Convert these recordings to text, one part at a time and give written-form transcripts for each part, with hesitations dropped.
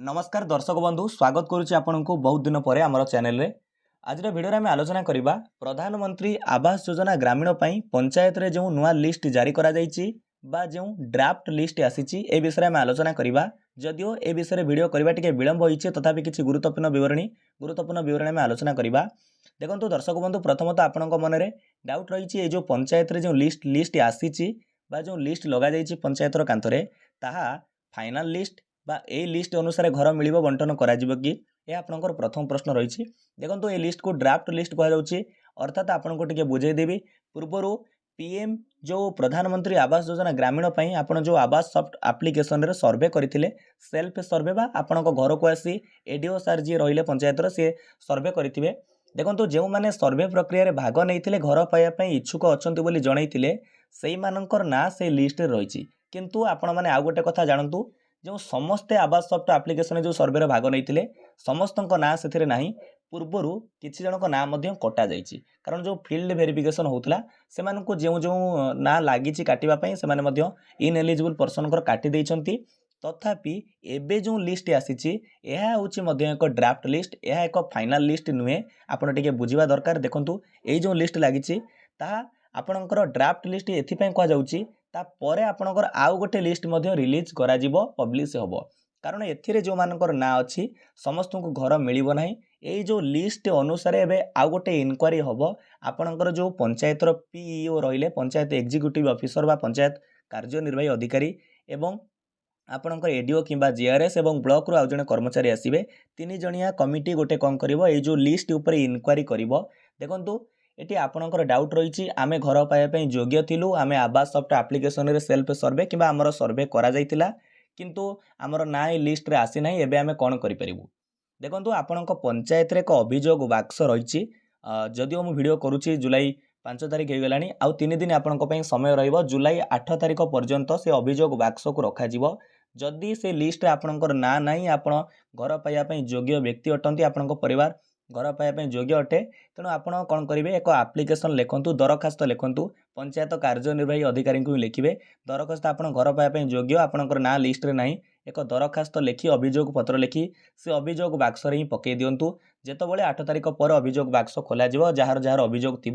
नमस्कार दर्शक बंधु स्वागत करुच्ची आपन को बहुत दिन पर आम चैनल रे आज भिडियो आम आलोचना करवा प्रधानमंत्री आवास योजना ग्रामीण पई पंचायत रे जो नुआ लिस्ट जारी करा जायछि बा जो ड्राफ्ट लिस्ट आसीछि ए विषय आम आलोचना करवा जदियो ए विषय वीडियो करबा टिके विलंब होइछे तथापि किछि गुरुत्वपूर्ण विवरणी आम आलोचना करवा। देखंतु दर्शक बंधु प्रथमतः आपनक मन रे डाउट रहिछि ए जो पंचायत रे जो लिस्ट आसीछि बा जो लिस्ट लगा जायछि पंचायत रो कांतरे ताहा फाइनल लिस्ट बा ए लिस्ट अनुसार घर मिल बंटन करा कि यह आपनकर प्रथम प्रश्न रही। देखो ये लिस्ट को ड्राफ्ट लिस्ट कहुच्छे अर्थात आपको टे बुझेदेवी पूर्वर पीएम जो प्रधानमंत्री आवास योजना ग्रामीण पई आपण जो आवास सॉफ्ट एप्लिकेशन रे सर्वे करथिले सेल्फ सर्वे बा आपण घर को आसी एडीओ सर जी रहिले पंचायत रे सर्वे करिथिबे। देखो जो मैंने सर्वे प्रक्रिया रे भाग नहीं घर पाइबा इच्छुक अच्छा बोली जनईले से मानकर ना से लिस्ट रही किंतु आपण मैंने आउ गोटे कथा जानतु जो समस्ते आवास सॉफ्ट एप्लिकेशन जो सर्वे भाग नहीं समस्त ना से ना पूर्वर किसी जनक ना कटा जाइए कारण जो फील्ड वेरिफिकेशन होता से जो जो ना लगी काटापी से इन एलिजिबल पर्सन काटी देइछंती तथापि एबे जो लिस्ट आसी एक ड्राफ्ट लिस्ट यह एक फाइनल लिस्ट नुहे आपड़ टे बुझा दरकार। देखंतु ये जो लिस्ट लगी आपणकर ड्राफ्ट लिस्ट एथिपाई कहुच्छी तापर आपणकर आउ गोटे लिस्ट रिलीज करा जिवो पब्लिश होबो कारण एथिरे जो मानकर ना अच्छी समस्त को घर मिलिबो नाही। ए जो लिस्ट अनुसार एबे आउ गोटे इनक्वारी होबो आपणकर जो पंचायत रो पीईओ रहिले पंचायत एग्जीक्यूटिव ऑफिसर बा पंचायत कार्यनिर्वाही अधिकारी एवं आपणकर एडीओ किंबा जीआरएस एवं ब्लॉक रो आउ जने कर्मचारी आसीबे तीन जणिया कमिटी गोटे कौन करिवो ए जो लिस्ट ऊपर इनक्वारी करिवो। देखंतु एटी आपणकर डाउट रही आमे घर पाइबा योग्य थिलु आमे आवास सॉफ्ट एप्लिकेशन रे सेल्फ सर्वे किंबा हमर सर्वे करा जायतिला किंतु हमर ना ए लिस्ट रे आसी नाही एबे आमे कोन करि परिबु। देखंतु आपणक पंचायत रे एक अभियोग बाक्स रही जदिओ मु वीडियो करूची जुलाई 5 तारिख हो गलानी आउ 3 दिन आपणक पई समय रहइबो जुलाई 8 तारिख पर्यंत से अभियोग बाक्स को रखा जिवो जदि से लिस्ट रे आपणकर ना नाही आपण घर पाइबा योग्य व्यक्ति अटंती आपणक परिवार घर पाइबा योग्य अटे तेणु आपण कौन करेंगे एक एप्लिकेशन लिखु दरखास्त लिखु पंचायत कार्यनिर्वाही अधिकारी को लिखे दरखास्त आप घर पाइबा योग्य आपणकर ना लिस्ट रे नाही एक दरखास्त लिखि अभियोग पत्र लिखि से अभियोग बाक्स रे ही पकई दिंतु जितेबाला 8 तारिख पर अभियोग बाक्स खोल जार जार अभियोग थी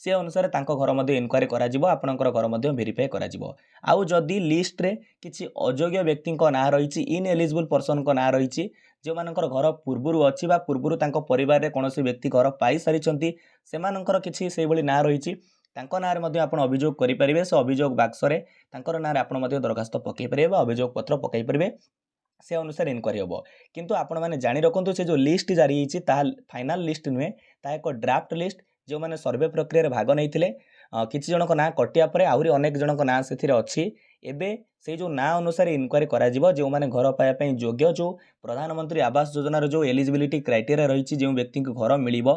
से अनुसार घर मध्य इनक्वारी आपणकर घर भेरीफाई आउ जदि लिस्ट रे किछि अयोग्य व्यक्ति ना रही इन एलिजिबल पर्सन को ना रही जो मानकर घर पूर्वर अच्छी पूर्वर परिवार रे कौन व्यक्ति घर पाई सारी से किसी से ना रही ना आप अभियोग करेंगे से अभियोग बाक्स ना आप दरखास्त पकई पारे अभियोग पत्र पकई पारे से अनुसार इनक्वारी हम किंतु आपण मैंने जानी रखु से जो लिस्ट जारी होती फाइनल लिस्ट नुहे ता एक ड्राफ्ट लिस्ट जो मैंने सर्वे प्रक्रिया भाग नहीं किसी जनक ना कटिया पर आहरी अनेक जनक ना से अच्छी एबे से जो ना अनुसार इनक्वारी करा जिवो जो माने घर पाइबा योग्य जो प्रधानमंत्री आवास योजना जो एलिजिबिलिटी क्राइटेरिया रही जो व्यक्ति को घर मिलिबो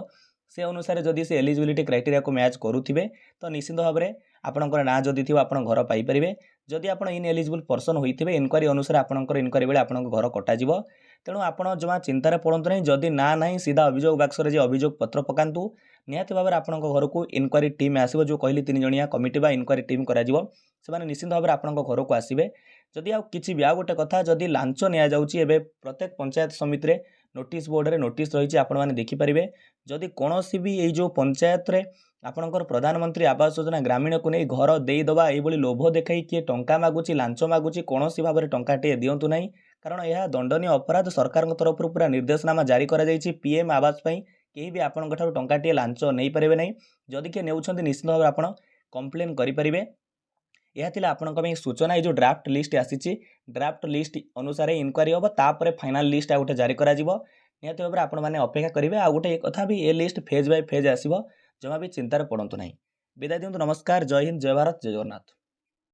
से अनुसार जदि से एलिजिबिलिटी क्राइटेरिया को मैच करुथिबे तो निश्चित भाव में आपणकर ना जदि थी आप घर पाइपर जदि आप इन एलिजिबल पर्सन होइथिबे इनक्वारी अनुसार आपणकर इनक्वारी बेले आपणक घर कटाजिवो तेणु आपड़ जमा चिंतार पड़तु नहीं जदि ना नहीं सीधा अभियोग बाक्स रे अभियोग पत्र पकातु निहाती भाव में आपणक घर को इनक्वारी टीम आसो जो कहली 3 जणिया कमिटी बा इनक्वारी टीम करा जिवो से निश्चित भाव में आपणक घर को आसबे जदि आ किछि भी आ गोटे कथा जदि लांच निया जाउची एबे प्रत्येक पंचायत समिति रे नोटिस बोर्ड रे नोटिस रही आपण मैंने देखिपारे जदि कौन भी ये जो पंचायत रे आपणकर प्रधानमंत्री आवास योजना ग्रामीण को नहीं घर देदबा ये लोभ देखई किए टंका मागुची लांच मागुची कौन भाव में टंकाटे दिंतु नहीं कारण यह दंडनीय अपराध सरकार तरफ पूरा निर्देशनामा जारी करा जायछि पीएम आवास पई केही भी आपण टंकाटे लांच नहीं पारे नहीं जदि किए नेउछंती निश्चित भाव आप कंप्लेन करें। यह थिला आपनक में सूचना ये जो ड्राफ्ट लिस्ट आसी ड्राफ्ट लिस्ट अनुसार इनक्वारी हम तापर फाइनल लिस्ट आ गोटे जारी करा जिवो निहाती भाव में आपण मैंने अपेक्षा करेंगे आ गोटे कथा भी ये लिस्ट फेज बाय फेज आसीबो जमा भी चिंतार पड़तु नहीं। विदाय दिंतु नमस्कार जय हिंद जय भारत जय जगन्नाथ।